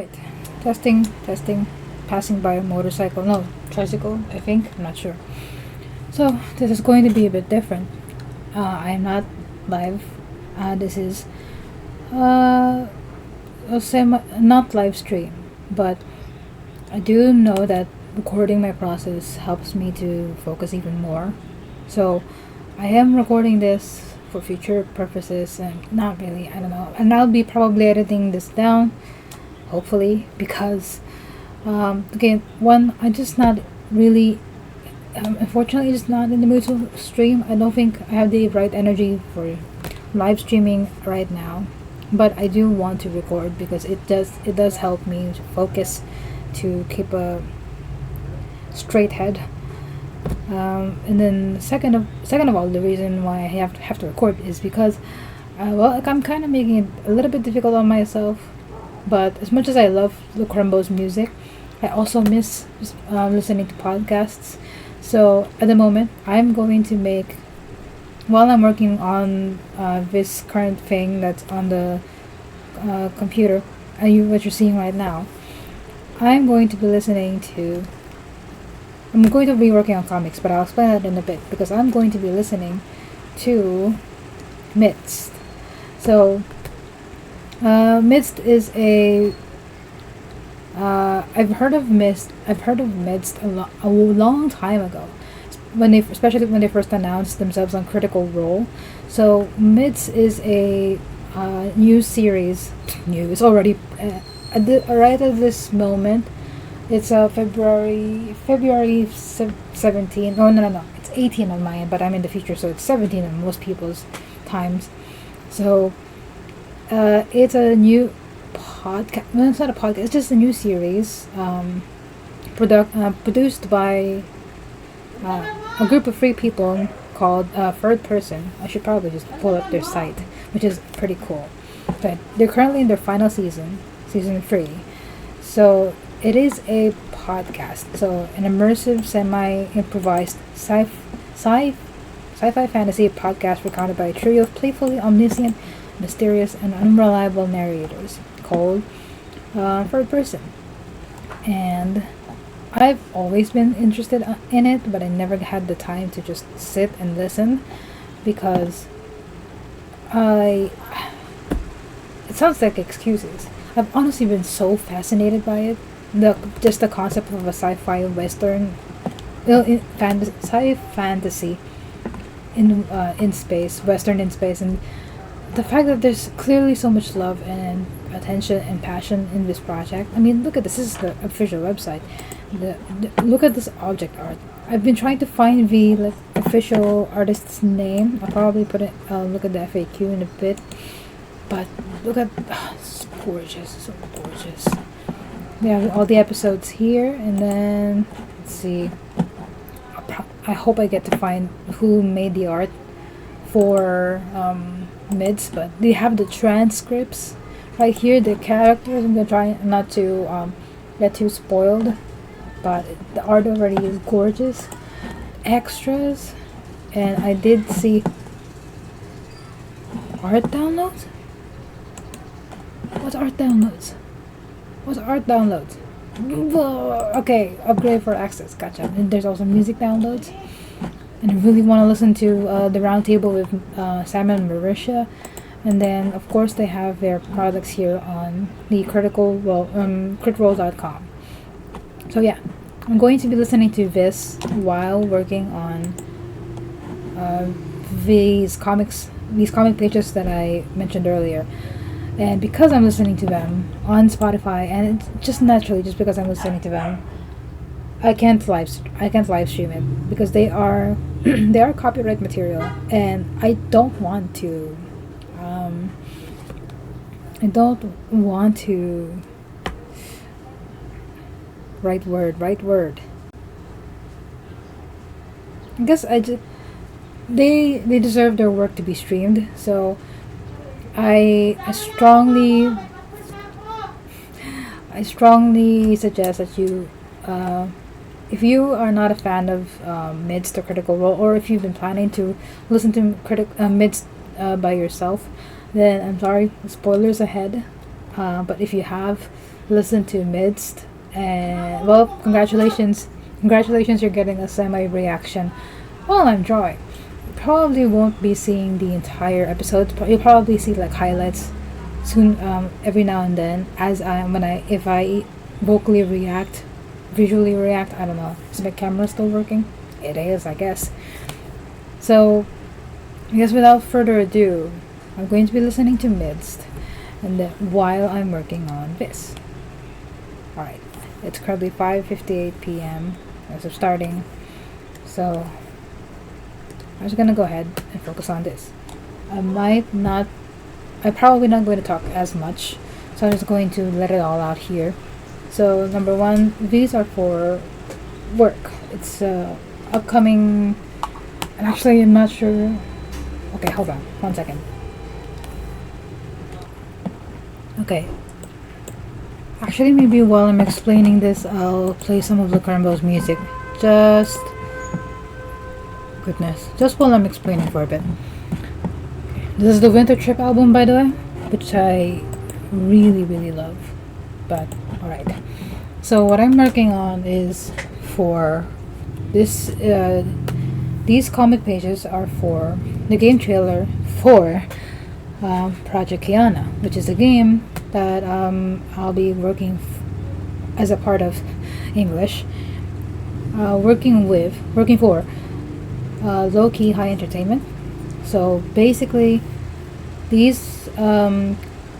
Alright. Testing. Passing by a motorcycle. No, tricycle, I think. I'm not sure. So, this is going to be a bit different. I am not live. This is not live stream, but I do know that recording my process helps me to focus even more. So, I am recording this for future purposes, and not really, I don't know. And I'll be probably editing this down, hopefully, because again, one, I just not really, unfortunately, just not in the mood to stream. I don't think I have the right energy for live streaming right now, but I do want to record because it does help me to focus, to keep a straight head. And then second of all, the reason why I have to record is because, like, I'm kind of making it a little bit difficult on myself. But as much as I love the Crumbo's music, I also miss listening to podcasts. So at the moment, I'm going to make, while I'm working on this current thing that's on the computer, what you're seeing right now, I'm going to be working on comics, but I'll explain that in a bit, because I'm going to be listening to Midst. So, Midst is I've heard of Midst a long time ago, especially when they first announced themselves on Critical Role. So, Midst is a new series. It's already right at this moment. It's February 17. No. It's 18 on my end, but I'm in the future, so it's 17 on most people's times. So, it's a new podcast. No, it's not a podcast. It's just a new series, produced by a group of 3 people called Third Person. I should probably just pull up their site, which is pretty cool. But they're currently in their final season 3. So it is a podcast. So an immersive, semi-improvised sci-fi fantasy podcast recounted by a trio of playfully omniscient, mysterious, and unreliable narrators called Third Person. And I've always been interested in it, but I never had the time to just sit and listen, because it sounds like excuses. I've honestly been so fascinated by it. The concept of a sci-fi western, fantasy in space, western in space, and the fact that there's clearly so much love and attention and passion in this project. I mean, look at this. This is the official website. Look at this object art. I've been trying to find the official artist's name. I'll probably look at the FAQ in a bit. But look at, it's gorgeous, so gorgeous. They have all the episodes here, and then let's see. I hope I get to find who made the art for Mids, but they have the transcripts right here. The characters. I'm gonna try not to get too spoiled, but the art already is gorgeous. Extras, and I did see art downloads. What's art downloads? Okay, upgrade for access. Gotcha. And there's also music downloads. And I really want to listen to the roundtable with Sam and Marisha. And then, of course, they have their products here on the critrole.com. So yeah, I'm going to be listening to this while working on these comic pages that I mentioned earlier. And because I'm listening to them on Spotify, and it's just naturally, just because I'm listening to them, I can't live stream it, because they are they are copyright material, and I don't want to right word. I guess they deserve their work to be streamed, so I strongly suggest that you, if you are not a fan of Mids to Critical Role, or if you've been planning to listen to Mids by yourself, then I'm sorry, spoilers ahead. But if you have listen to Midst, and well, congratulations, you're getting a semi reaction while I'm drawing. You probably won't be seeing the entire episode. You'll probably see like highlights soon, every now and then, as I when I if I vocally react, visually react. I don't know. Is my camera still working? It is, I guess. So, I guess without further ado, I'm going to be listening to Midst, and then while I'm working on this. Alright, it's currently 5:58 p.m. as of starting, so I'm just gonna go ahead and focus on this. I'm probably not going to talk as much, so I'm just going to let it all out here. So, number one, these are for work. It's upcoming, and actually, I'm not sure. Okay, hold on, 1 second. Okay. Actually, maybe while I'm explaining this, I'll play some of Lucambo's music. Just while I'm explaining for a bit. This is the Winter Trip album, by the way, which I really, really love. But, alright. So, what I'm working on is for this, these comic pages are for the game trailer for Project Kiana, which is a game that I'll be working as a part of English, working for Low Key High Entertainment. So basically, these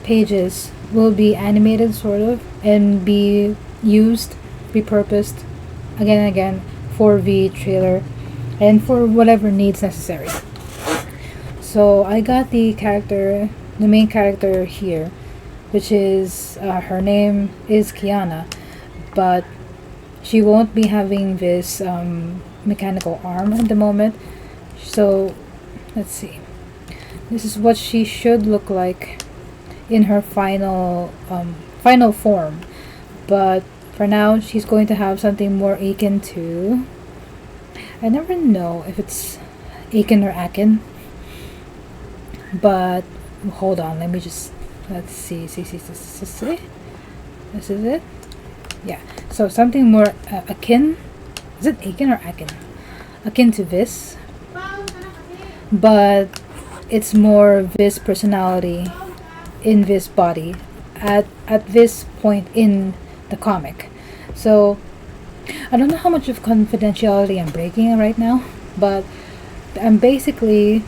pages will be animated, sort of, and be repurposed again and again for the trailer and for whatever needs necessary. So I got the main character here, which is her name is Kiana, but she won't be having this mechanical arm at the moment. So let's see. This is what she should look like in her final form, but for now she's going to have something more akin to. I never know if it's Akin or Akin, but hold on. Let's see. This is it. Yeah. So something more akin. Is it Akin or Akin? Akin to this, but it's more this personality in this body at this point in the comic. So I don't know how much of confidentiality I'm breaking right now, but I'm basically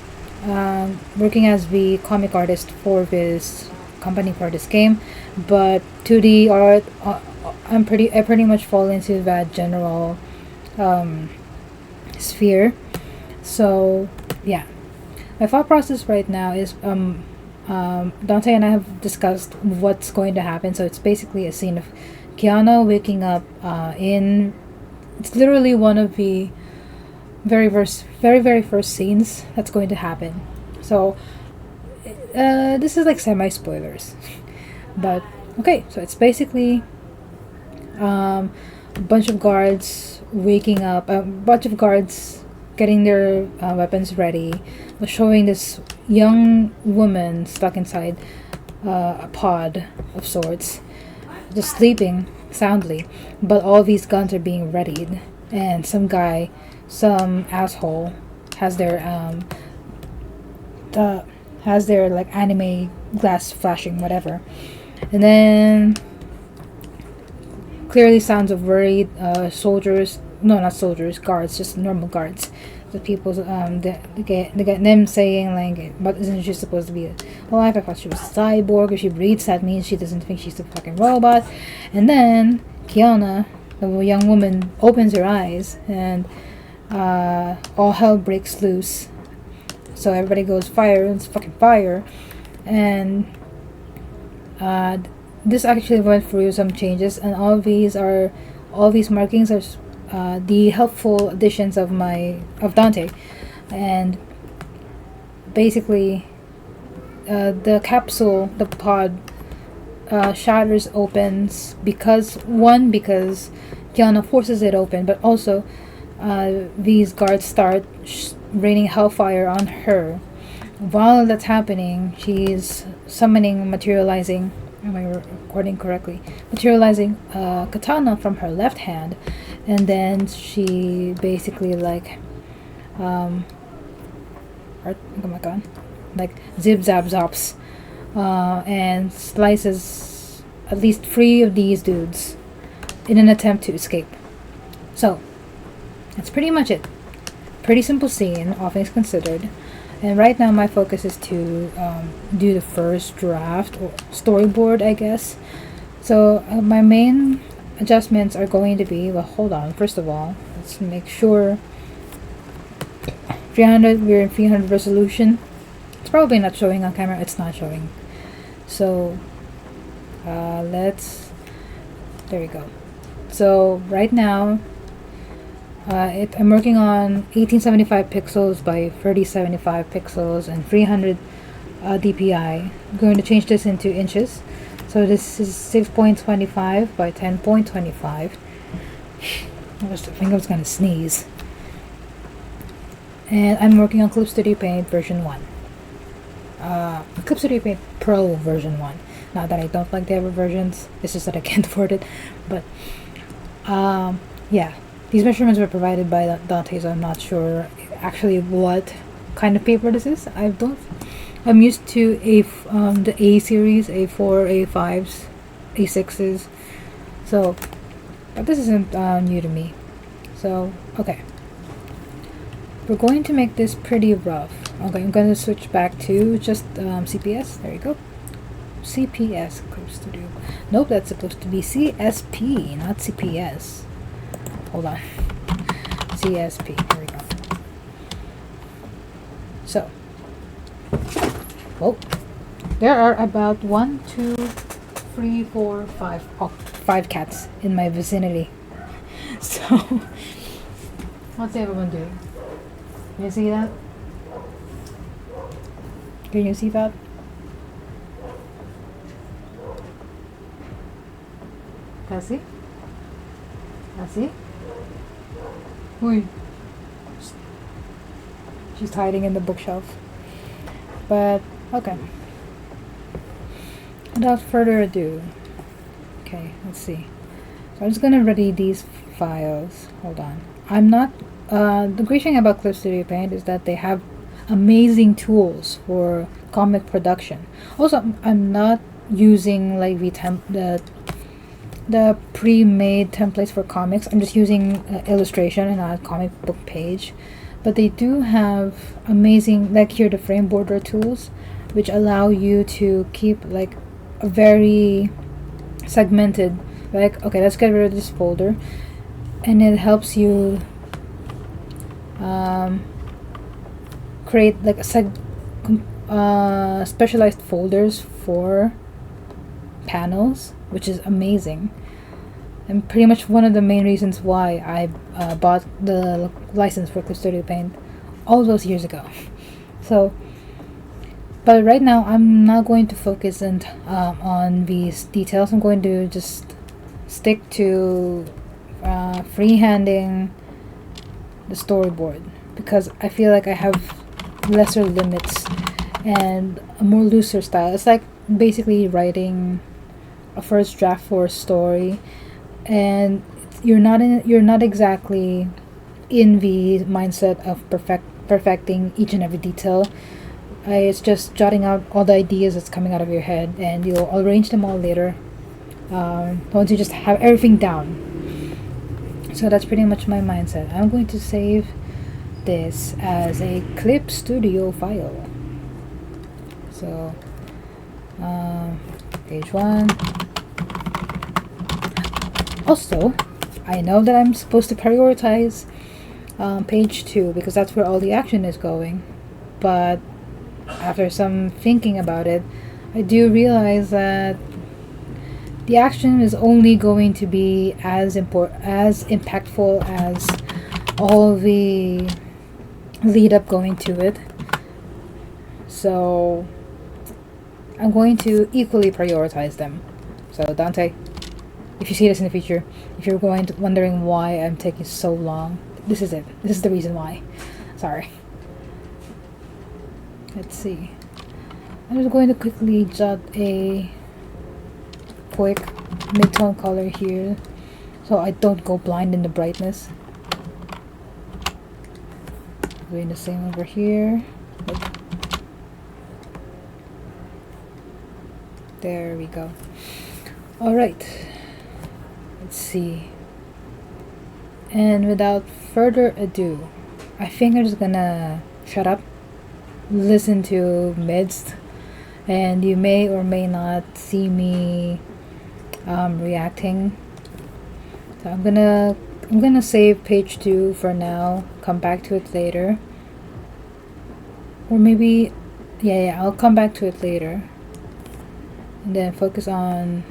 working as the comic artist for this company for this game, but 2D art, I pretty much fall into that general sphere. So yeah, my thought process right now is Dante and I have discussed what's going to happen. So it's basically a scene of Kiana waking up it's literally one of the very first scenes that's going to happen. So this is like semi spoilers, but okay. So it's basically a bunch of guards waking up, a bunch of guards getting their weapons ready, showing this young woman stuck inside a pod of sorts, just sleeping soundly, but all these guns are being readied, and some asshole has their like anime glass flashing, whatever, and then clearly sounds of worried guards, just normal guards. The people, they get them saying like, "But isn't she supposed to be alive? I thought she was a cyborg. If she breathes, that means she doesn't think she's a fucking robot." And then Kiana, the young woman, opens her eyes, and all hell breaks loose. So everybody goes fire, it's fucking fire, and this actually went through some changes, and all these markings are the helpful additions of Dante, and basically the pod shatters, opens because Kiana forces it open, but also these guards start raining hellfire on her. While that's happening, she's materializing Am I recording correctly? Materializing a katana from her left hand, and then she basically like, oh my god, like zip zap zops, and slices at least 3 of these dudes in an attempt to escape. So that's pretty much it. Pretty simple scene, all things considered. And right now my focus is to do the first draft or storyboard, I guess. So my main adjustments are going to be, well, hold on, first of all, let's make sure 300, we're in 300 resolution. It's probably not showing on camera, it's not showing. So there we go. So right now I'm working on 1875 pixels by 3075 pixels and 300 dpi. I'm going to change this into inches. So this is 6.25 by 10.25. I think I was gonna sneeze. And I'm working on Clip Studio Paint version 1. Clip Studio Paint Pro version 1. Not that I don't like the other versions, it's just that I can't afford it. But yeah. These measurements were provided by Dante, so I'm not sure actually what kind of paper this is. I'm used to the A series, A4, A5s, A6s. So, but this isn't new to me. So, okay. We're going to make this pretty rough. Okay, I'm going to switch back to just CPS. There you go. CPS, Clip Studio. Nope, that's supposed to be CSP, not CPS. Hold on. CSP. Here we go. So, well, there are about 1, 2, 3, 4, 5. Oh, 5 cats in my vicinity. So, what's everyone doing? Can you see that? Can you see that? Cassie? Cassie? Oi. She's hiding in the bookshelf. But, okay. Without further ado. Okay, let's see. So I'm just gonna ready these files. Hold on. I'm not, the great thing about Clip Studio Paint is that they have amazing tools for comic production. Also, I'm not using like the pre-made templates for comics. I'm just using illustration and not a comic book page, but they do have amazing, like here, the frame border tools, which allow you to keep like a very segmented, like, okay, let's get rid of this folder, and it helps you create like a specialized folders for panels, which is amazing, and pretty much one of the main reasons why I bought the license for Clip Studio Paint all those years ago. So, but right now I'm not going to focus on these details. I'm going to just stick to freehanding the storyboard, because I feel like I have lesser limits and a more looser style. It's like basically writing a first draft for a story, and you're not exactly in the mindset of perfecting each and every detail. It's just jotting out all the ideas that's coming out of your head, and you'll arrange them all later once you just have everything down. So that's pretty much my mindset. I'm going to save this as a Clip Studio file. So page 1. Also, I know that I'm supposed to prioritize page 2 because that's where all the action is going, but after some thinking about it, I do realize that the action is only going to be as impactful as all the lead up going to it. So I'm going to equally prioritize them. So Dante, if you see this in the future, if you're wondering why I'm taking so long, this is it. This is the reason why. Sorry. Let's see. I'm just going to quickly jot a quick mid-tone color here so I don't go blind in the brightness. Doing the same over here. There we go. Alright, let's see. And without further ado, I think I'm just gonna shut up, listen to midst, and you may or may not see me reacting. So I'm gonna save page 2 for now, come back to it later. Or maybe, yeah, I'll come back to it later. And then focus on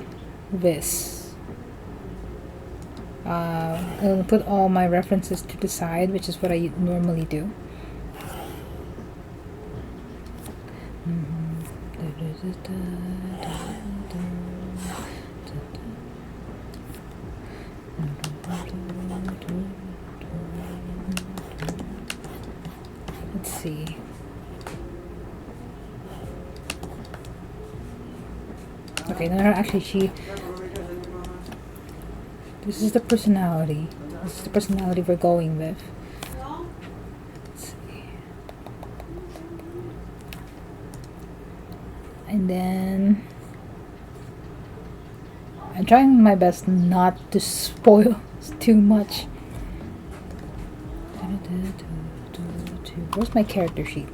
this. I'll put all my references to the side, which is what I normally do. Let's see. Okay, no, actually this is the personality. This is the personality we're going with. Let's see. And then I'm trying my best not to spoil too much. Where's my character sheet?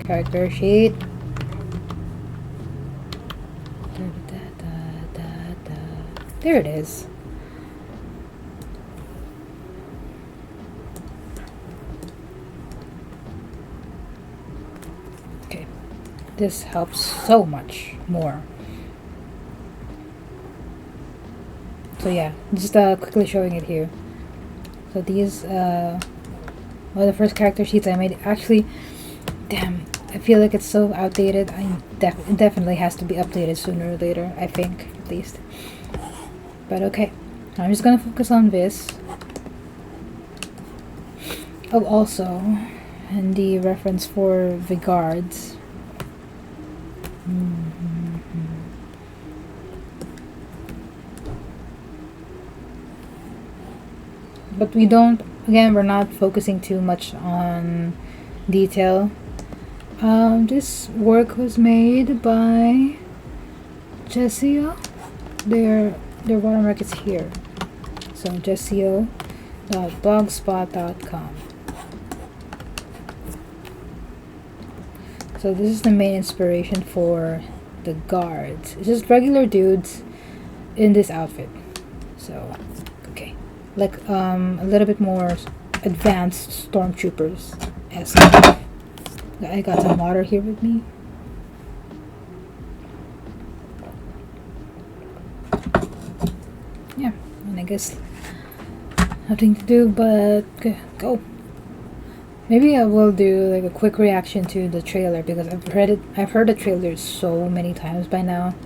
Character sheet. There it is. Okay, this helps so much more. So yeah, just quickly showing it here. So these are the first character sheets I made. Actually, damn, I feel like it's so outdated. It definitely has to be updated sooner or later, I think, at least. But okay, I'm just gonna focus on this. Oh, also, and the reference for the guards. But we don't, again, we're not focusing too much on detail. This work was made by Jessio. Their watermark is here. So jessio.blogspot.com. So this is the main inspiration for the guards. It's just regular dudes in this outfit. So okay, like a little bit more advanced stormtroopers. Yes, I got some water here with me. Yeah, and I guess nothing to do but go. Maybe I will do like a quick reaction to the trailer because I've heard the trailer so many times by now.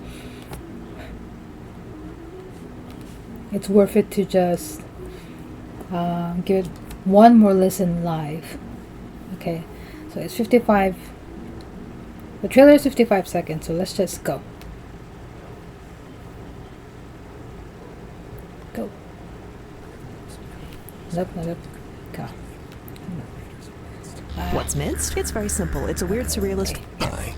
It's worth it to just give it one more listen live. Okay, so it's 55. The trailer is 55 seconds, so let's just go. Go. Look, go. What's Minced? It's very simple. It's a weird surrealist... Hi.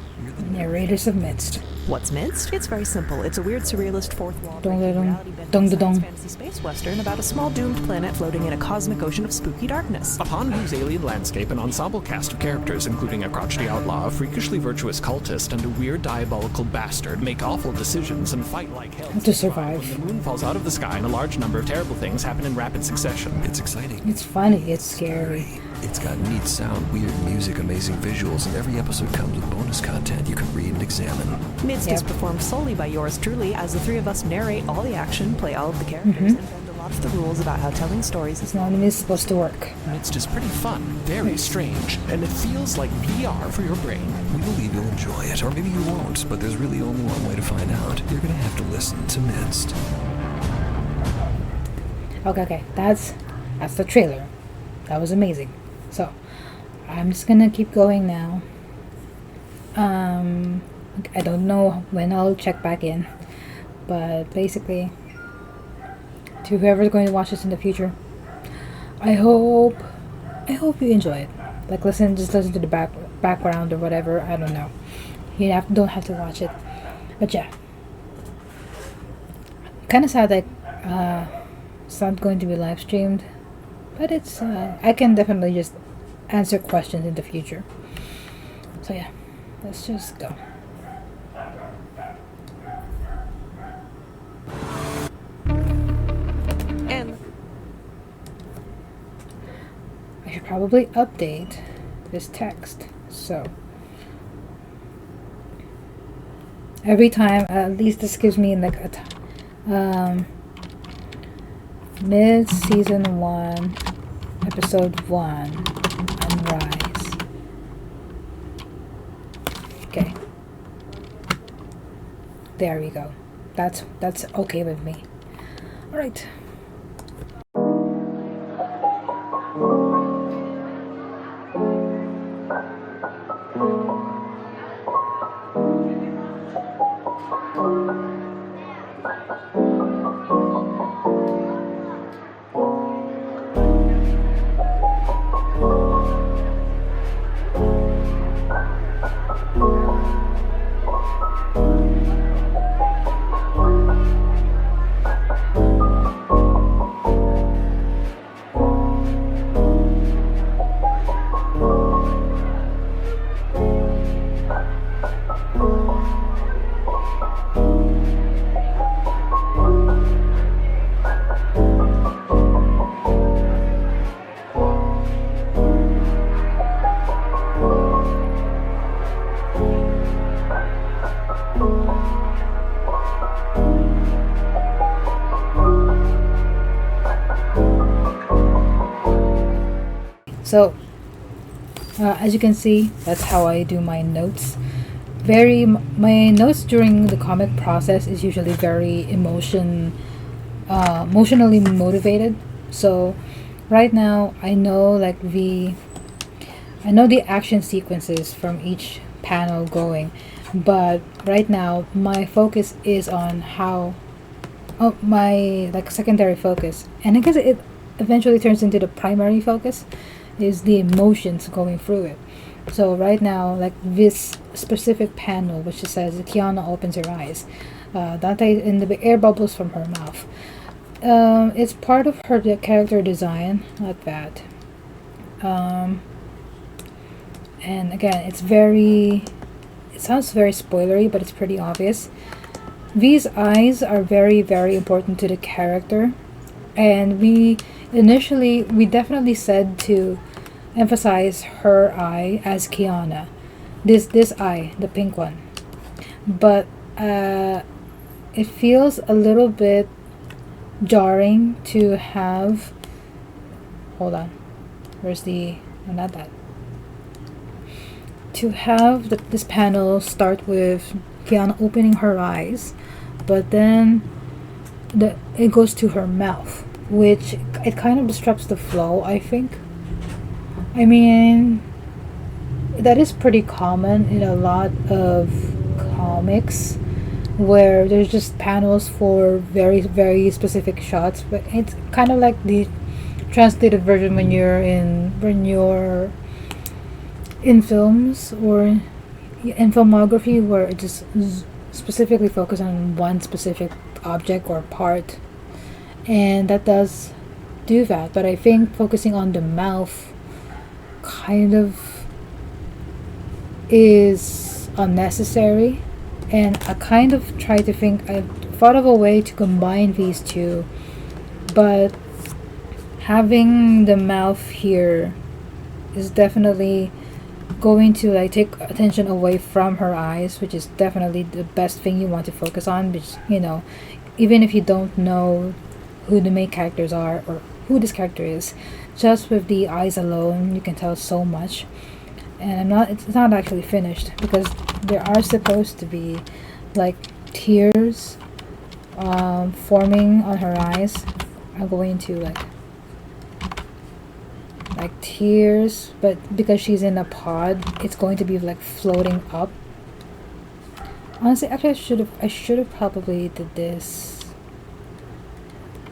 Narrators of Minced. What's Minced? It's very simple. It's a weird surrealist fourth wall Fantasy space western about a small doomed planet floating in a cosmic ocean of spooky darkness. Upon whose alien landscape, an ensemble cast of characters, including a crotchety outlaw, a freakishly virtuous cultist, and a weird diabolical bastard, make awful decisions and fight like hell to survive. When the moon falls out of the sky and a large number of terrible things happen in rapid succession. It's exciting. It's funny. It's scary. It's got neat sound, weird music, amazing visuals, and every episode comes with bonus content you can read and examine. Minced is performed solely by yours truly, as the three of us narrate all the action, play all of the characters, and bend a lot of the rules about how telling stories is not even supposed to work. It's just pretty fun, very strange, and it feels like VR for your brain. We believe you'll enjoy it, or maybe you won't, but there's really only one way to find out. You're gonna have to listen to Minced. Okay, that's the trailer. That was amazing. So, I'm just gonna keep going now. I don't know when I'll check back in, But basically, to whoever's going to watch this in the future, I hope you enjoy it. Like just listen to the background or whatever. I don't know. You don't have to watch it. But yeah, kind of sad that it's not going to be live streamed. But it's I can definitely just answer questions in the future. So yeah, let's just go. And I should probably update this text. So every time, at least this gives me like a mid season 1, episode 1, Unrise. Okay, there we go. That's okay with me. All right. So, as you can see, that's how I do my notes. My notes during the comic process is usually very emotionally motivated. So, right now I know the action sequences from each panel going, but right now my focus is on my secondary focus, and I guess it eventually turns into the primary focus, is the emotions going through it. So right now, like this specific panel, which says Kiana opens her eyes, Dante in the air bubbles from her mouth. It's part of her character design, like that. And again, it sounds very spoilery, but it's pretty obvious. These eyes are very, very important to the character, and we definitely said to emphasize her eye as Kiana, this eye, the pink one, but it feels a little bit jarring to have, hold on, not that, to have this panel start with Kiana opening her eyes, but then it goes to her mouth, which it kind of disrupts the flow, I think. I mean, that is pretty common in a lot of comics where there's just panels for very, very specific shots, but it's kind of like the translated version when you're in films or in filmography, where it just specifically focus on one specific object or part, and that does do that. But I think focusing on the mouth kind of is unnecessary, and I kind of I thought of a way to combine these two, but having the mouth here is definitely going to take attention away from her eyes, which is definitely the best thing you want to focus on, because even if you don't know who the main characters are or who this character is, just with the eyes alone you can tell so much. And it's not actually finished, because there are supposed to be tears forming on her eyes. I'm going to tears, but because she's in a pod, it's going to be floating up. Honestly, actually, I should have probably did this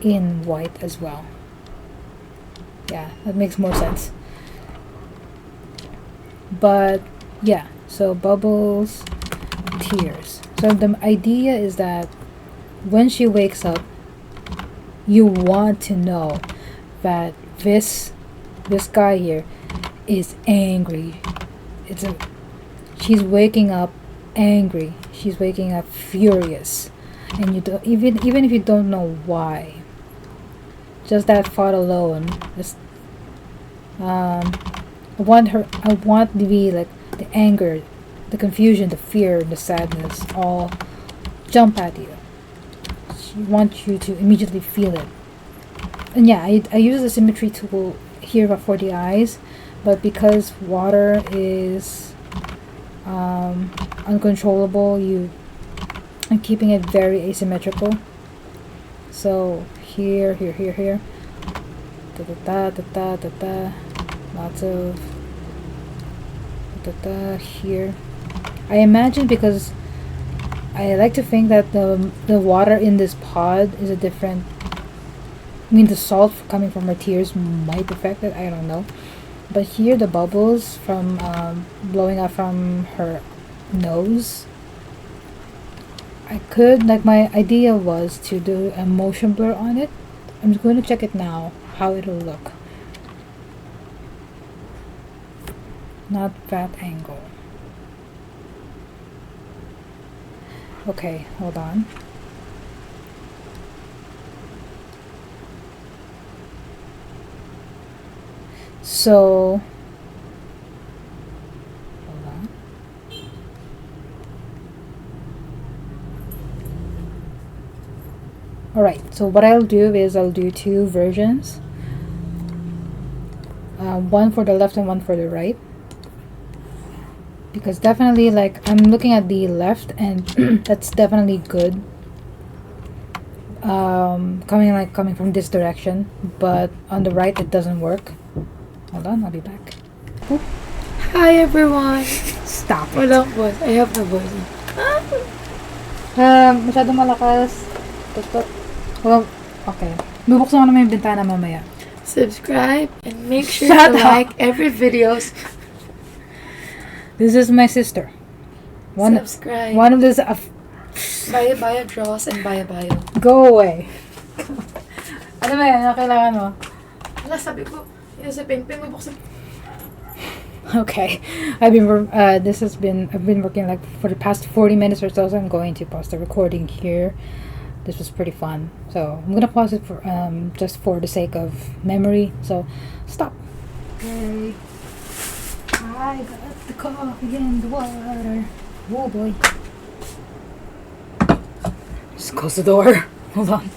in white as well. Yeah, that makes more sense. But yeah, so bubbles, tears. So the idea is that when she wakes up, you want to know that this guy here is angry. She's waking up angry. She's waking up furious, and you don't even if you don't know why. Just that thought alone, just I want to be like the anger, the confusion, the fear, the sadness, all jump at you. She wants you to immediately feel it. And yeah, I use the symmetry tool here for the eyes, but because water is uncontrollable, I'm keeping it very asymmetrical. So here, da da da da da da da, lots of da da here. I imagine because I like to think that the water in this pod is a different. I mean, the salt coming from her tears might affect it. I don't know. But here, the bubbles from blowing out from her nose. I could, like, my idea was to do a motion blur on it. I'm going to check it now, how it'll look. Not that angle. Okay, hold on. So, hold on. Alright, so what I'll do is I'll do two versions. One for the left and one for the right. Because definitely, like, I'm looking at the left and that's definitely good. Coming from this direction, but on the right it doesn't work. Hold on, I'll be back. Oop. Hi everyone! Stop it. Walang voice. I have the voice. Masyadong malakas. Well, okay. Bubuksan ko naman yung bintana mamaya. Subscribe and make sure Shut to up. like every videos. This is my sister. Subscribe. One of this. Bio draws and bio. Go away. Ano ba yan? Ano kailangan mo? Wala, sabi ko. Yung sa pen mabuksan. Okay. I've been working like for the past 40 minutes or so I'm going to pause the recording here. This was pretty fun. So I'm gonna pause it for just for the sake of memory. So stop. Okay. I got the coffee in the water. Oh boy. Just close the door. Hold on.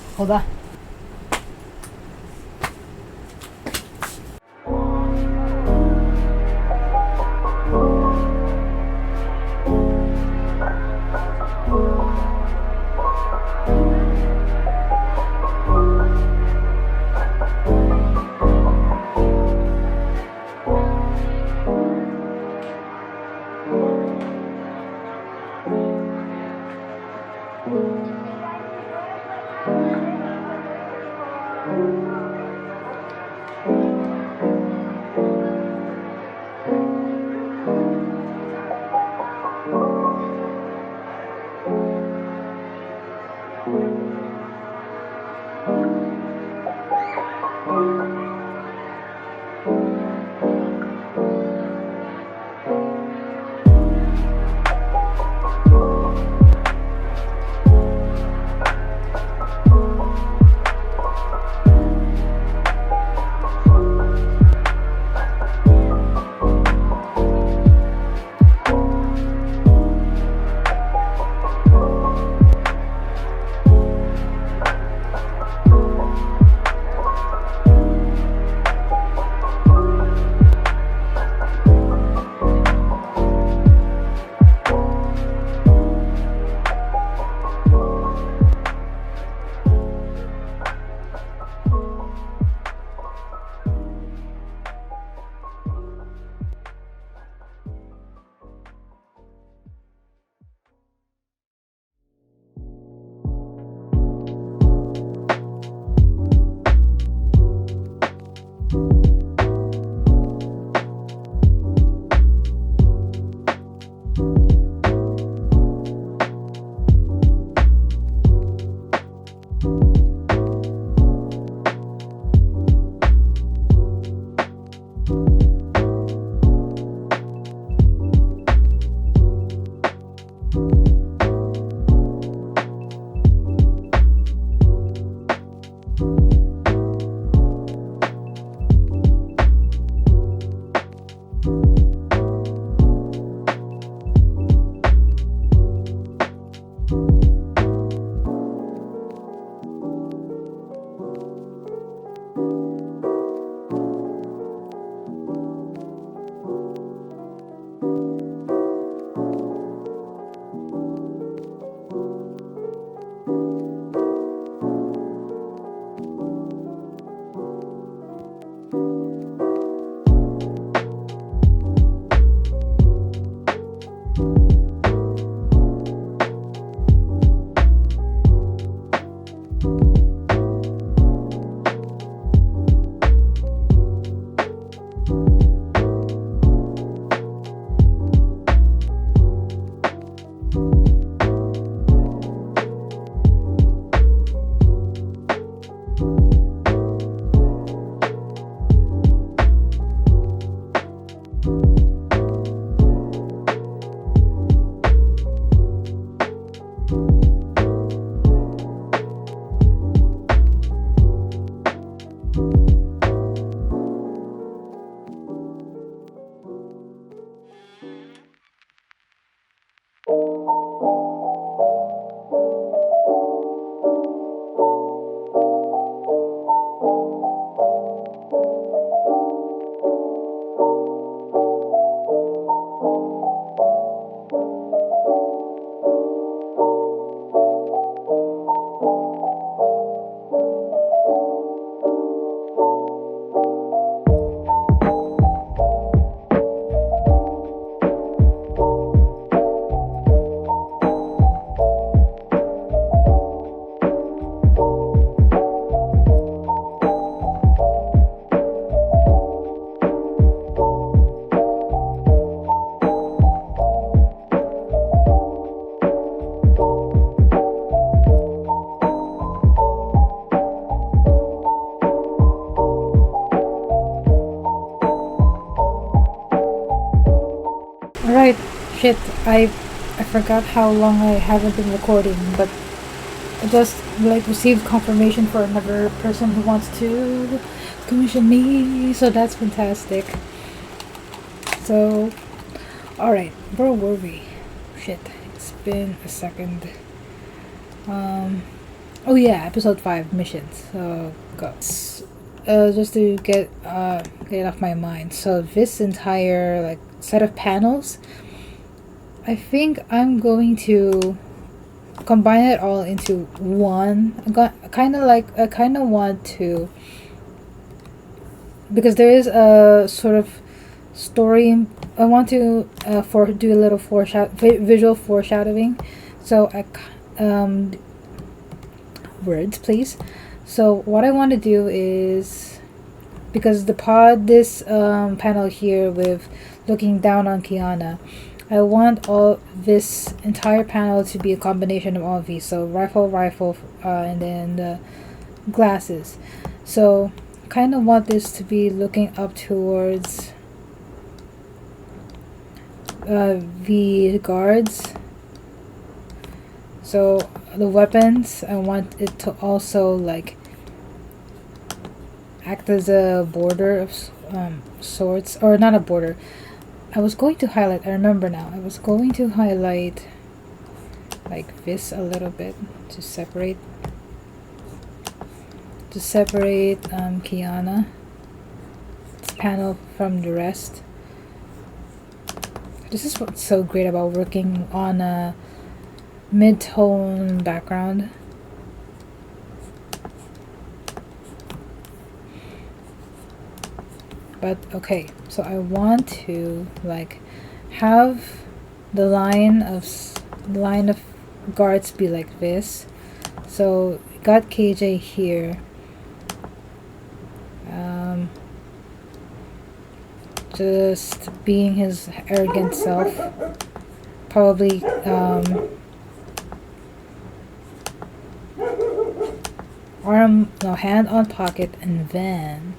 shit, I forgot how long I haven't been recording, but I just like received confirmation for another person who wants to commission me, so that's fantastic. So, alright, where were we? Shit, it's been a second. Oh yeah, episode 5, missions. So, go. Just to get it off my mind. So this entire like set of panels, I think I'm going to combine it all into one. I kind of want to, because there is a sort of story. I want to do a little visual foreshadowing. So words, please. So what I want to do is, because this panel here with looking down on Kiana, I want all this entire panel to be a combination of all of these. So rifle, and then the glasses. So kind of want this to be looking up towards the guards. So the weapons, I want it to also like act as a border of sorts, or not a border. I was going to highlight, I remember now, I was going to highlight like this a little bit to separate Kiana's panel from the rest. This is what's so great about working on a mid-tone background. But okay, so I want to like have the line of guards be like this. So got KJ here, just being his arrogant self, probably hand on pocket, and then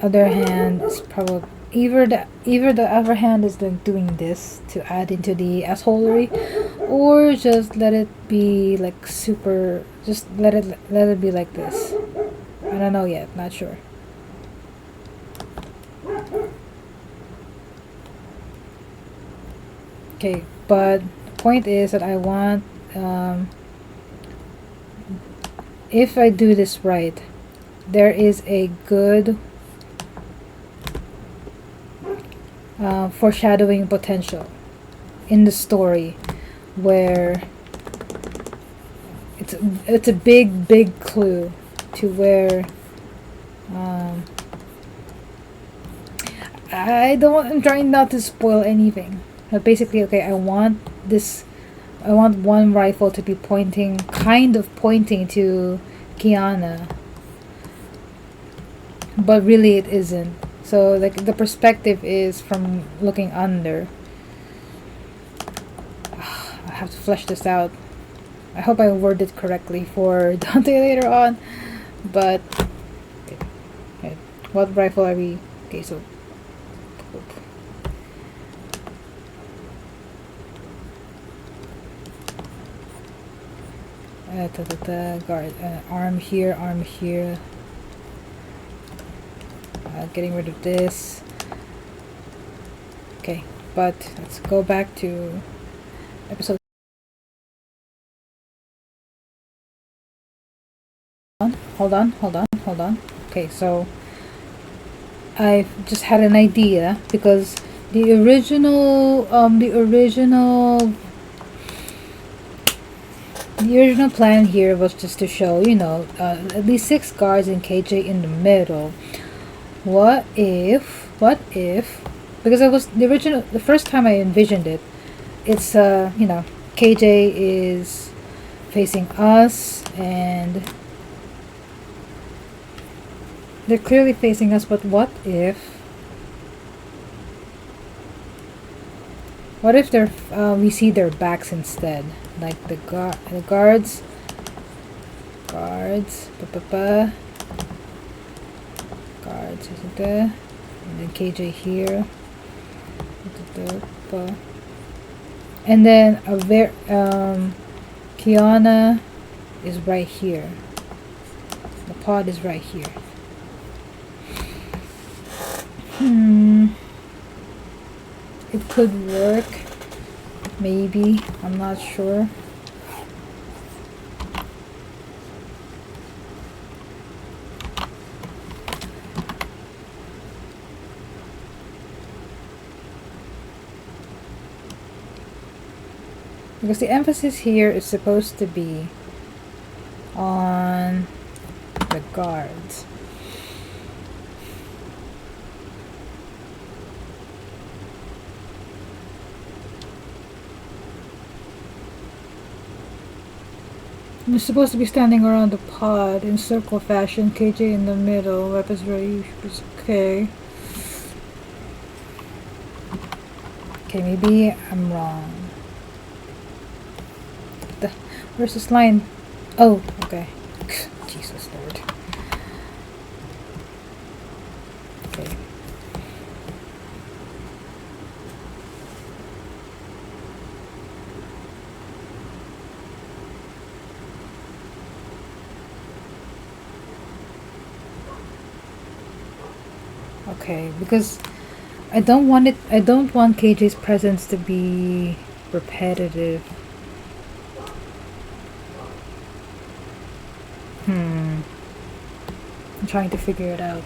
other hand is probably either the other hand is like doing this to add into the assholery, or just let it be like super, just let it be like this. I don't know yet, not sure. Okay, but the point is that I want, if I do this right, there is a good foreshadowing potential in the story, where it's a big clue to where I'm trying not to spoil anything, but basically, okay, I want one rifle to be pointing to Kiana, but really it isn't. So like the perspective is from looking under. I have to flesh this out. I hope I worded it correctly for Dante later on. But okay. What rifle are we? Okay, so guard, arm here. Getting rid of this. Okay, but let's go back to episode. Hold on. Okay, so I just had an idea, because the original plan here was just to show, at least 6 guards and KJ in the middle. What if, because I was the first time I envisioned it, it's KJ is facing us, and they're clearly facing us, but what if they're we see their backs instead, like the guards, and then KJ here, And then Kiana is right here. The pod is right here. It could work. Maybe. I'm not sure. Because the emphasis here is supposed to be on the guards. We're supposed to be standing around the pod in circle fashion, KJ in the middle, weapons ready. Okay. Okay, maybe I'm wrong. Where's this line? Oh, okay. Jesus Lord. Okay. Okay, because I don't want KJ's presence to be repetitive. I'm trying to figure it out.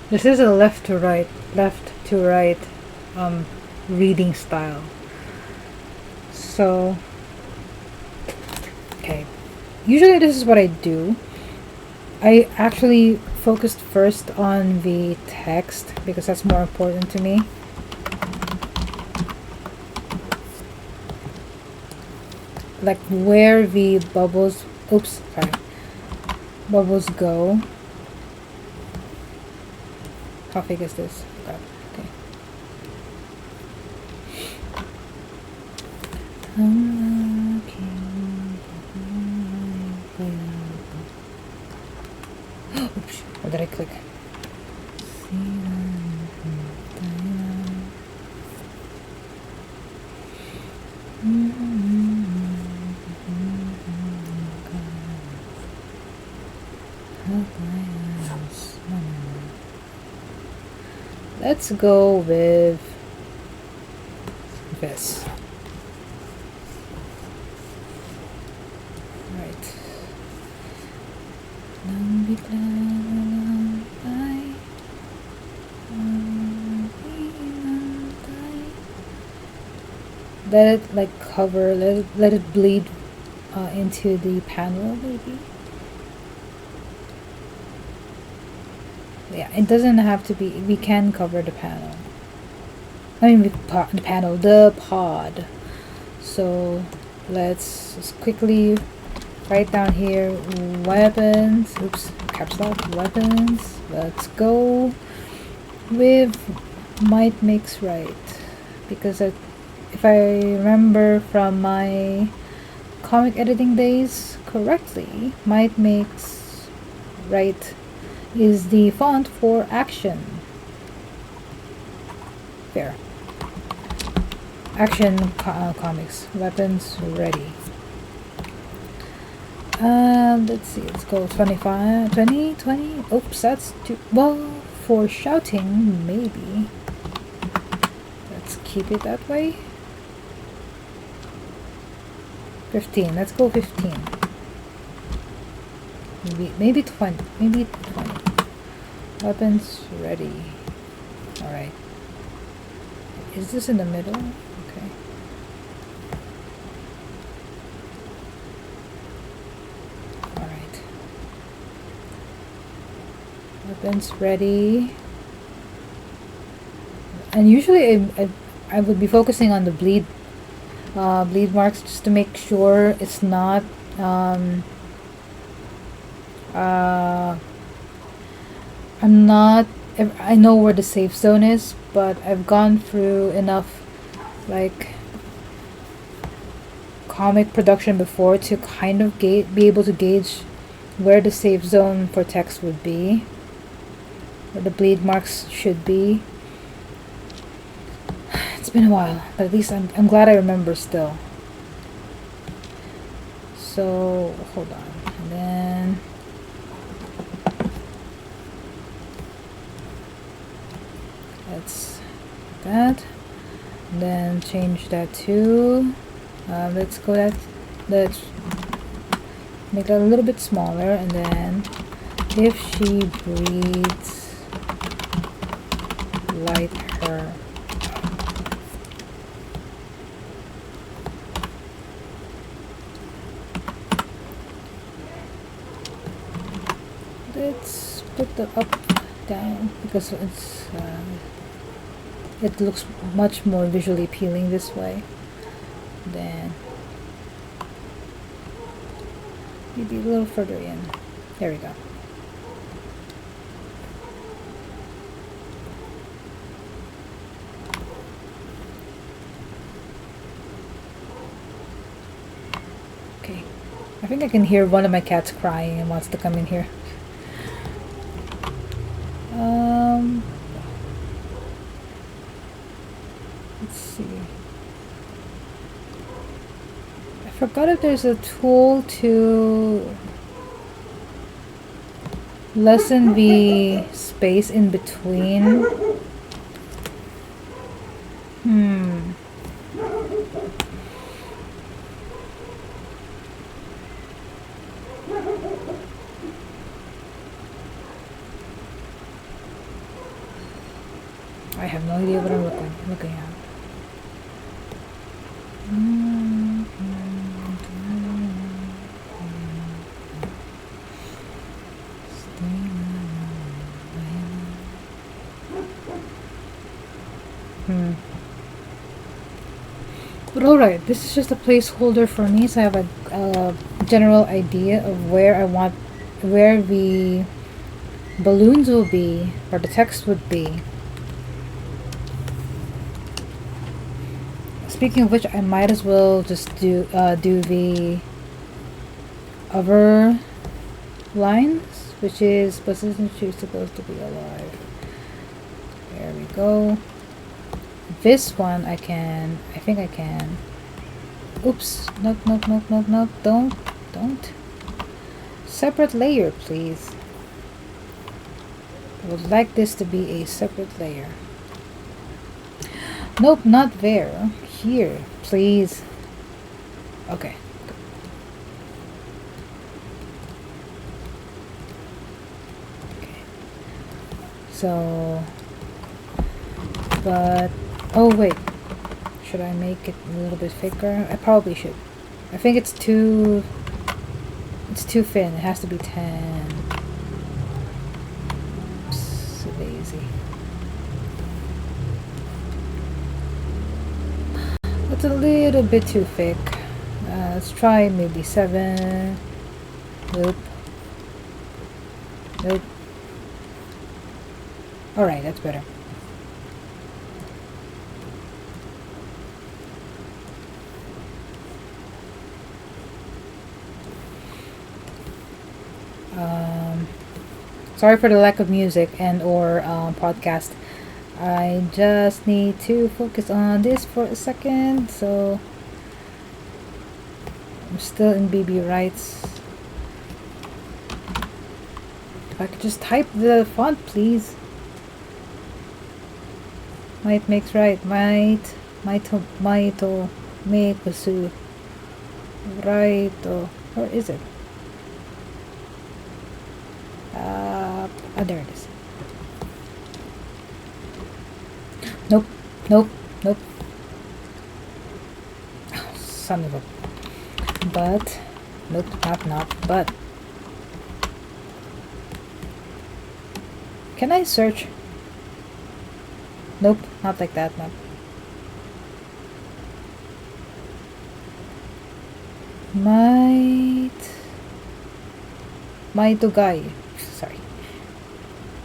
This is a left to right reading style. So, okay. Usually this is what I do. I actually focused first on the text because that's more important to me. Like where the bubbles go. How big is this? God, okay. Oops, where did I click? Let's go with this. Right. Let it like cover, let it bleed into the panel maybe. Yeah, it doesn't have to be, we can cover the panel. I mean the pod. So let's just quickly write down here weapons. Oops, caps lock, weapons. Let's go with might makes right. Because if I remember from my comic editing days correctly, might makes right is the font for action. There. Action comics. Weapons ready. Let's see. Let's go 25, 20, 20. Oops, that's too... Well, for shouting, maybe. Let's keep it that way. 15. Let's go 15. Maybe 20. Maybe 20. Weapons ready. Alright. Is this in the middle? Okay. Alright. Weapons ready. And usually I would be focusing on the bleed marks just to make sure it's not I know where the safe zone is, but I've gone through enough like comic production before to kind of be able to gauge where the safe zone for text would be, where the bleed marks should be. It's been a while, but at least I'm glad I remember still. So hold on, and then that's that. And then change that to let's make it a little bit smaller, and then if she breathes, light her. Let's put the up down because it looks much more visually appealing this way. Then maybe a little further in. There we go. Okay. I think I can hear one of my cats crying and wants to come in here. Let's see. I forgot if there's a tool to lessen the space in between. I have no idea what I'm looking at. But alright, this is just a placeholder for me, so I have a general idea of where the balloons will be, or the text would be. Speaking of which, I might as well just do the other lines, which is, but isn't she supposed to be alive? There we go. This one I think I can. Oops, nope, don't. Separate layer, please. I would like this to be a separate layer. Nope, not there. Here, please. Okay. Okay. So, but, oh wait. Should I make it a little bit thicker? I probably should. I think it's too thin. It has to be 10. Oops, so lazy. It's a little bit too thick. Let's try maybe 7. Nope. Alright, that's better. Sorry for the lack of music and or podcast. I just need to focus on this for a second. So I'm still in BB rights. If I could just type the font, please. Might makes right. Might make right. Or is it? There it is. Nope. Oh, son of a. But. Nope, not. But. Can I search? Nope, not like that, no. Might to guy. Sorry.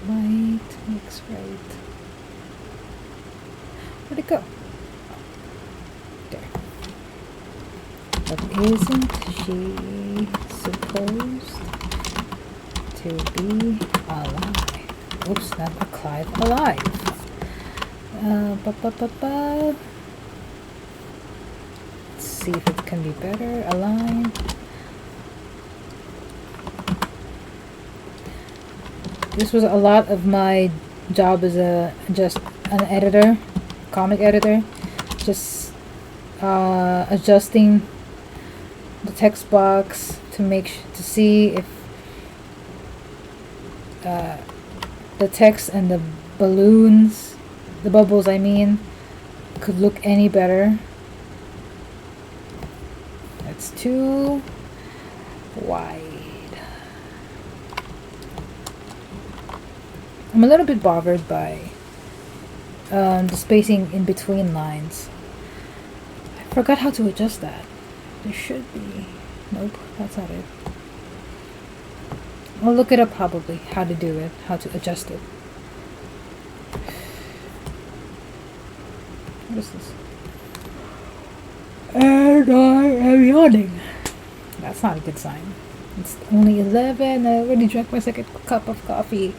Might makes right. Where'd it go? There. But isn't she supposed to be alive? Oops, not alive. see if it can be better aligned. This was a lot of my job as just an editor, comic editor, just adjusting the text box to see if the text and the balloons, the bubbles I mean, could look any better. It's too wide. I'm a little bit bothered by the spacing in between lines. I forgot how to adjust that. There should be. Nope, that's not it. I'll look it up probably, how to do it, how to adjust it. What is this? And I am yawning. That's not a good sign. It's only 11. I already drank my second cup of coffee.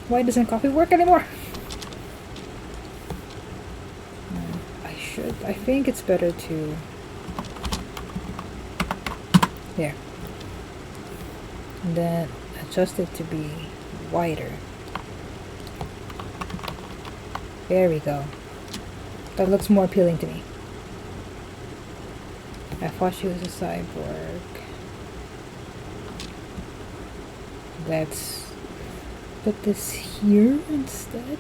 Why doesn't coffee work anymore? I think it's better to... There. And then adjust it to be wider. There we go. That looks more appealing to me. I thought she was a cyborg. Let's put this here instead.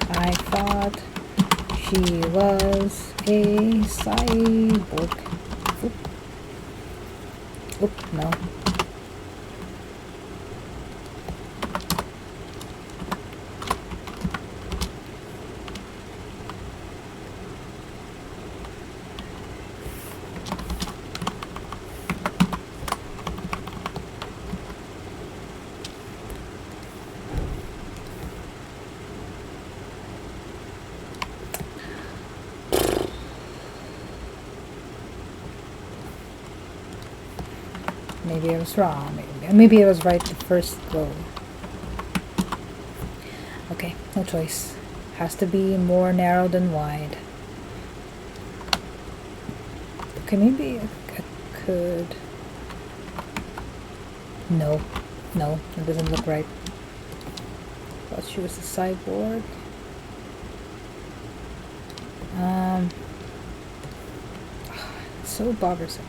I thought she was a cyborg. Oop. Oop, no. Maybe I was wrong. Maybe I was right the first go. Okay, no choice. Has to be more narrow than wide. Okay, maybe I could... No. No, it doesn't look right. Thought she was a cyborg. It's so bothersome.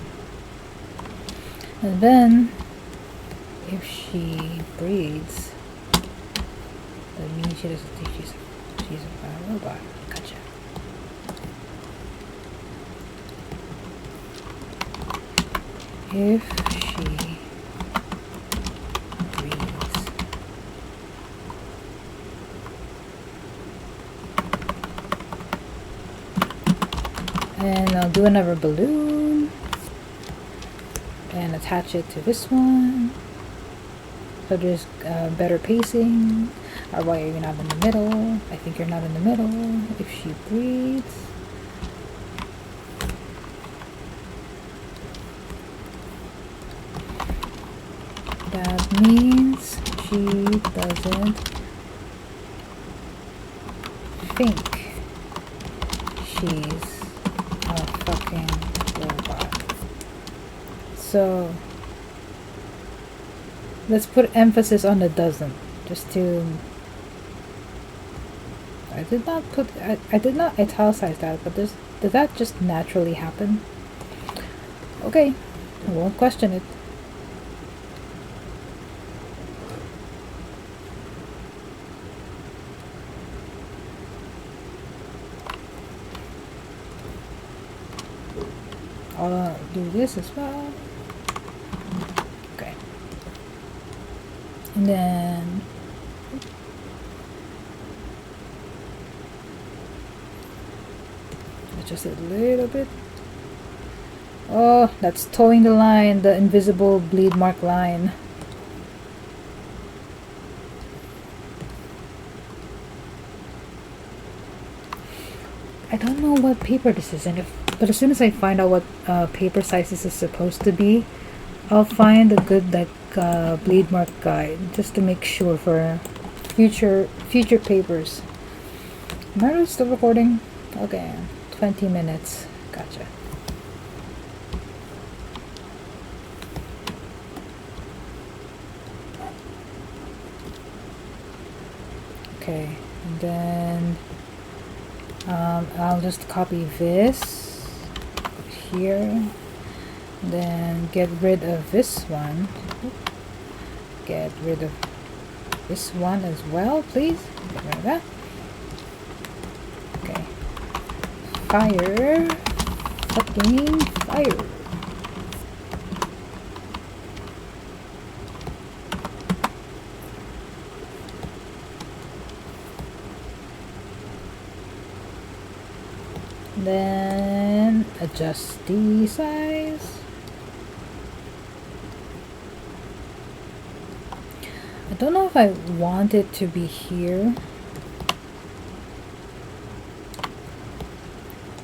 And then, if she breathes, that means she doesn't think she's a robot. Gotcha. If she breathes. And I'll do another balloon. And attach it to this one, so there's better pacing. Or why are you not in the middle? I think you're not in the middle. If she breathes, that means she doesn't think she's a fucking robot. So let's put emphasis on the doesn't, just to... I did not italicize that, but did that just naturally happen? Okay, I won't question it. I'll do this as well. Okay. And then adjust it a little bit. Oh, that's towing the line, the invisible bleed mark line. I don't know what paper this is, but as soon as I find out what paper size this is supposed to be, I'll find a good bleed mark guide just to make sure for future papers. Am I still recording? Okay, 20 minutes. Gotcha. Okay, and then I'll just copy this here, then get rid of this one. Get rid of this one as well, please. Get rid of that. Okay. Fire. Fucking fire. Then adjust the size. I don't know if I want it to be here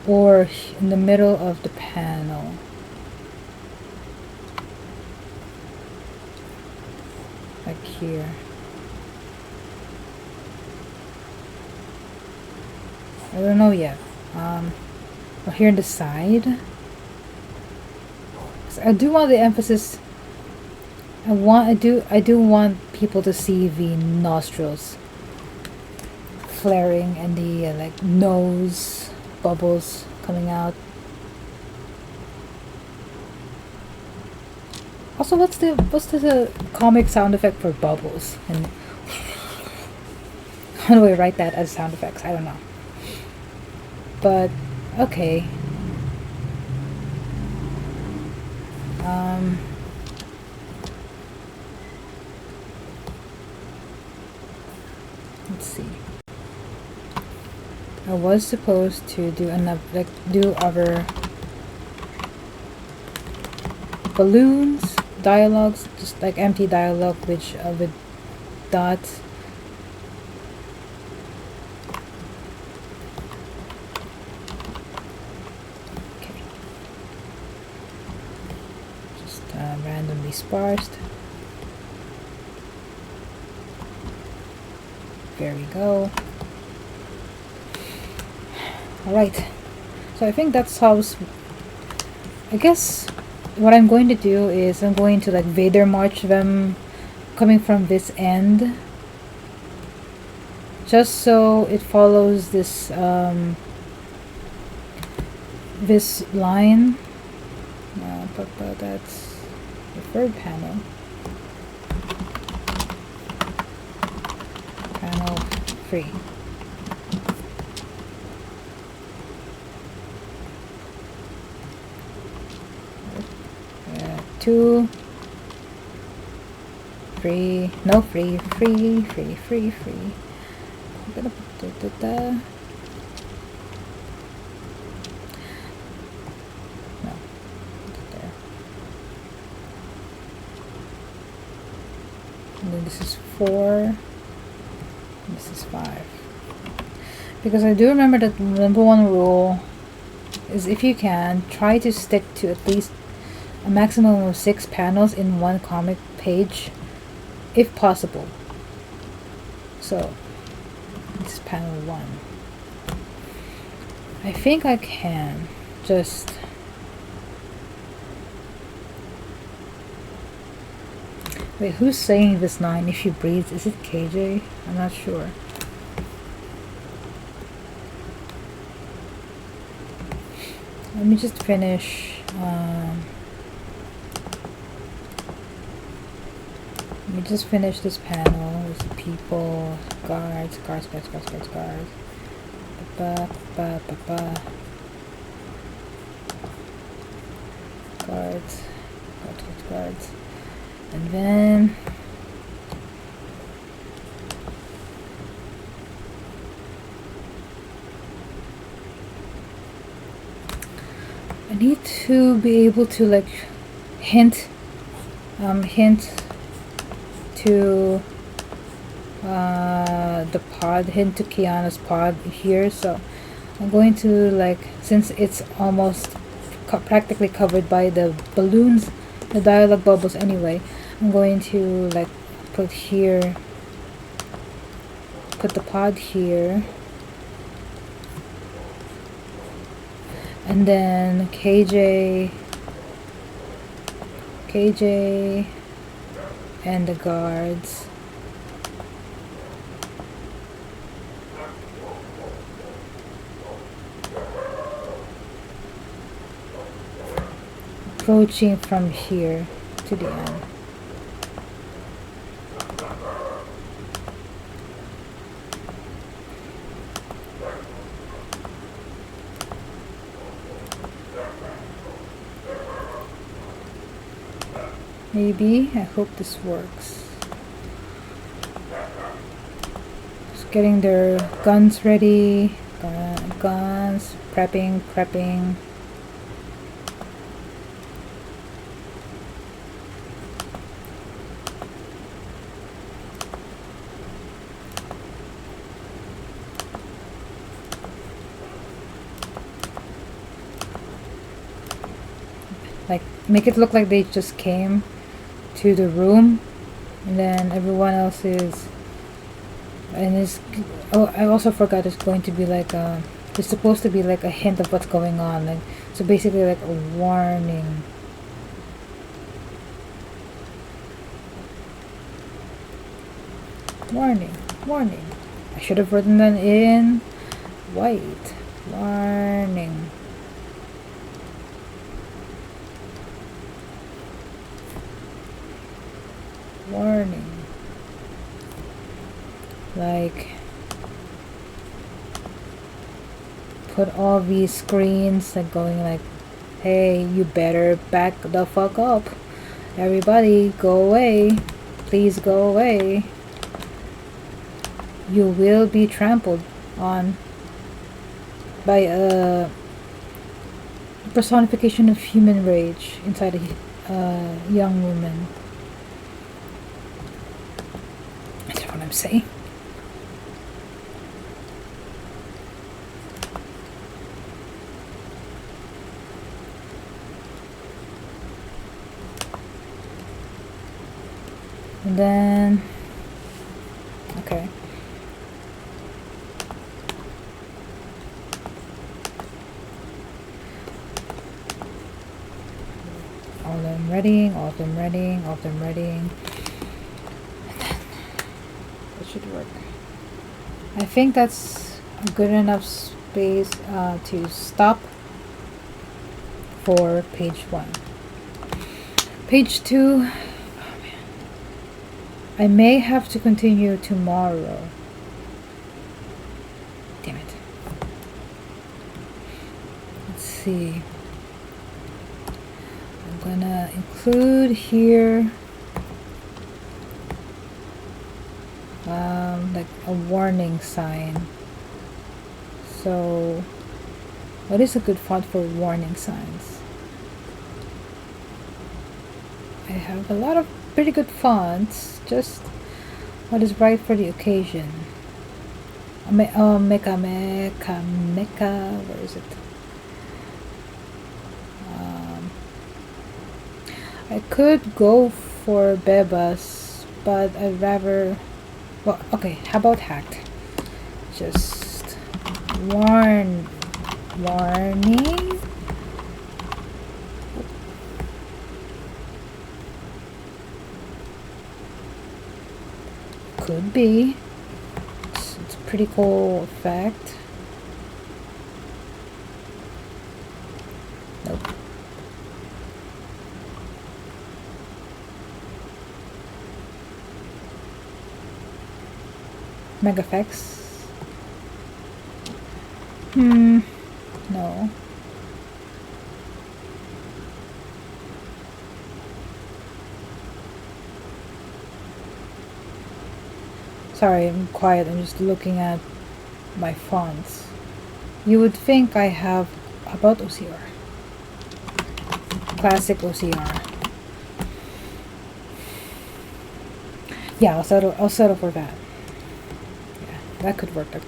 or in the middle of the panel. Like here. I don't know yet. Or here on the side. I do want the emphasis. I do want people to see the nostrils flaring and the like nose bubbles coming out. Also, what's the comic sound effect for bubbles? And how do I write that as sound effects? I don't know. But okay. Let's see. I was supposed to do other balloons, dialogues, just like empty dialogue, which with dots. Okay. Just randomly sparsed. There we go. Alright. So I think that's how. I guess what I'm going to do is I'm going to like Vader March them coming from this end. Just so it follows this this line. But that's the third panel. Panel 3. Two, free, no free, free. I'm gonna put it no, put it there. And then this is 4, and this is 5. Because I do remember that the number 1 rule is if you can, try to stick to at least a maximum of 6 panels in one comic page, if possible. So, this is panel 1. I think I can just... Wait, who's saying this line, if she breathes? Is it KJ? I'm not sure. Let me just finish... Let me just finish this panel with people, guards. Guards. And then I need to be able to like hint to the pod, hint to Kiana's pod here. So I'm going to like, since it's almost practically covered by the balloons, the dialogue bubbles anyway, I'm going to like put the pod here, and then KJ and the guards. Approaching from here to the end. Maybe. I hope this works. Just getting their guns ready. Guns. Prepping. Like, make it look like they just came to the room, and then everyone else is, and is, oh, I also forgot it's going to be like there's supposed to be like a hint of what's going on, like, so basically like a warning. Warning. I should have written that in white. Warning. Like, put all these screens like going like, hey, you better back the fuck up. Everybody go away. Please go away. You will be trampled on by a personification of human rage inside a young woman. That's what I'm saying. And then, okay. All of them readying. And then, that should work. I think that's a good enough space to stop for page 1. Page 2. I may have to continue tomorrow. Damn it. Let's see. I'm gonna include here like a warning sign. So what is a good font for warning signs? I have a lot of pretty good fonts, just what is right for the occasion. Mica, where is it? I could go for Bebas, but I'd rather, well, okay, how about hacked? Just warning. Could be. It's a pretty cool effect. Nope. Mega effects. No. Sorry, I'm quiet. I'm just looking at my fonts. You would think I have about OCR. Classic OCR. Yeah, I'll settle for that. Yeah, that could work. Let's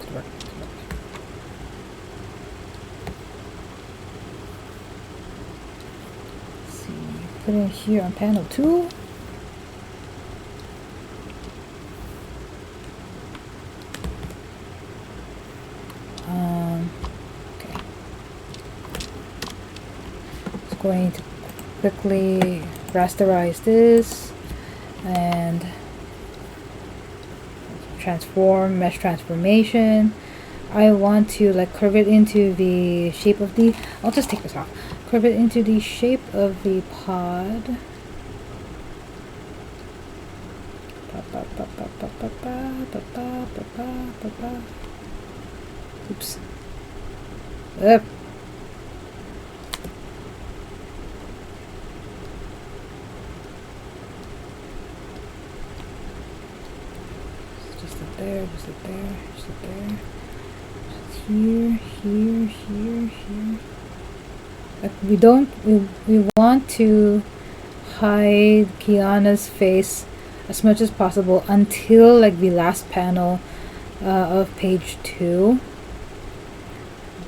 see. Put it here on panel 2. going to quickly rasterize this and transform, mesh transformation. I want to like curve it into the shape of the, I'll just take this off, curve it into the shape of the pod. Oops. Up. Just up there, just up there, just up there. Just here, here, here, here. Like we want to hide Kiana's face as much as possible until like the last panel of page 2.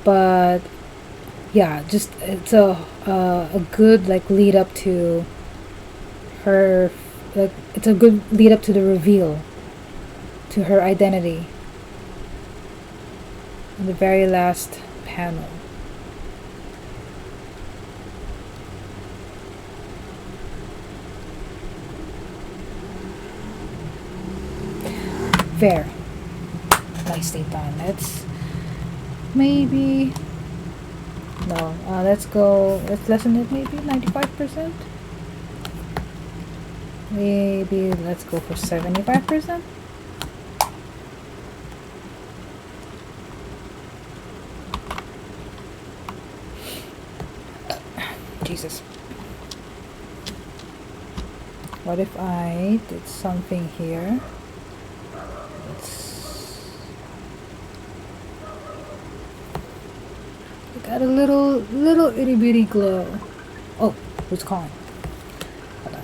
But yeah, just it's a good like lead up to her, like it's a good lead up to the reveal to her identity in the very last panel. There. Nicely done. Let's maybe no. Let's lessen it. Maybe 95%. Maybe let's go for 75%. Jesus. What if I did something here? Got a little itty bitty glow. Oh, who's calling? Hold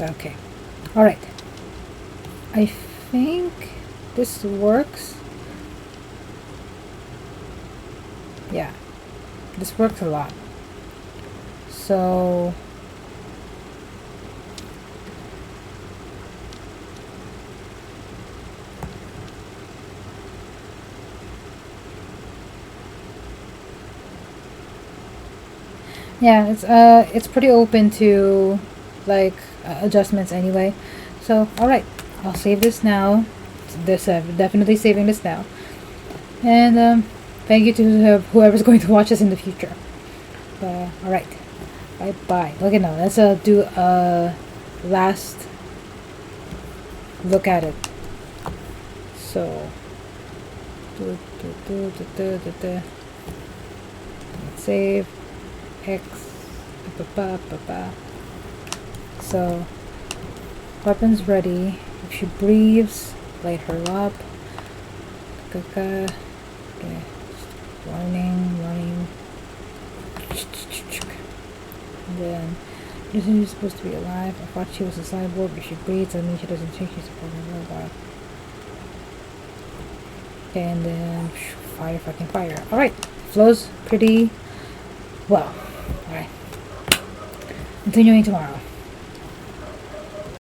on. Okay. Alright. I think this works. Yeah. This works a lot. So yeah, it's pretty open to like adjustments anyway. So all right, I'll save this now. This definitely saving this now. And thank you to whoever's going to watch this in the future. All right, bye bye. Okay, now let's do a last look at it. So let's save. X. So, weapons ready. If she breathes, light her up. Okay. Warning. And then, isn't she supposed to be alive? I thought she was a cyborg. If she breathes, that means she doesn't think she's a fucking robot. Okay, and then fire, fucking fire. Alright, flows pretty well. Alright. Continuing tomorrow.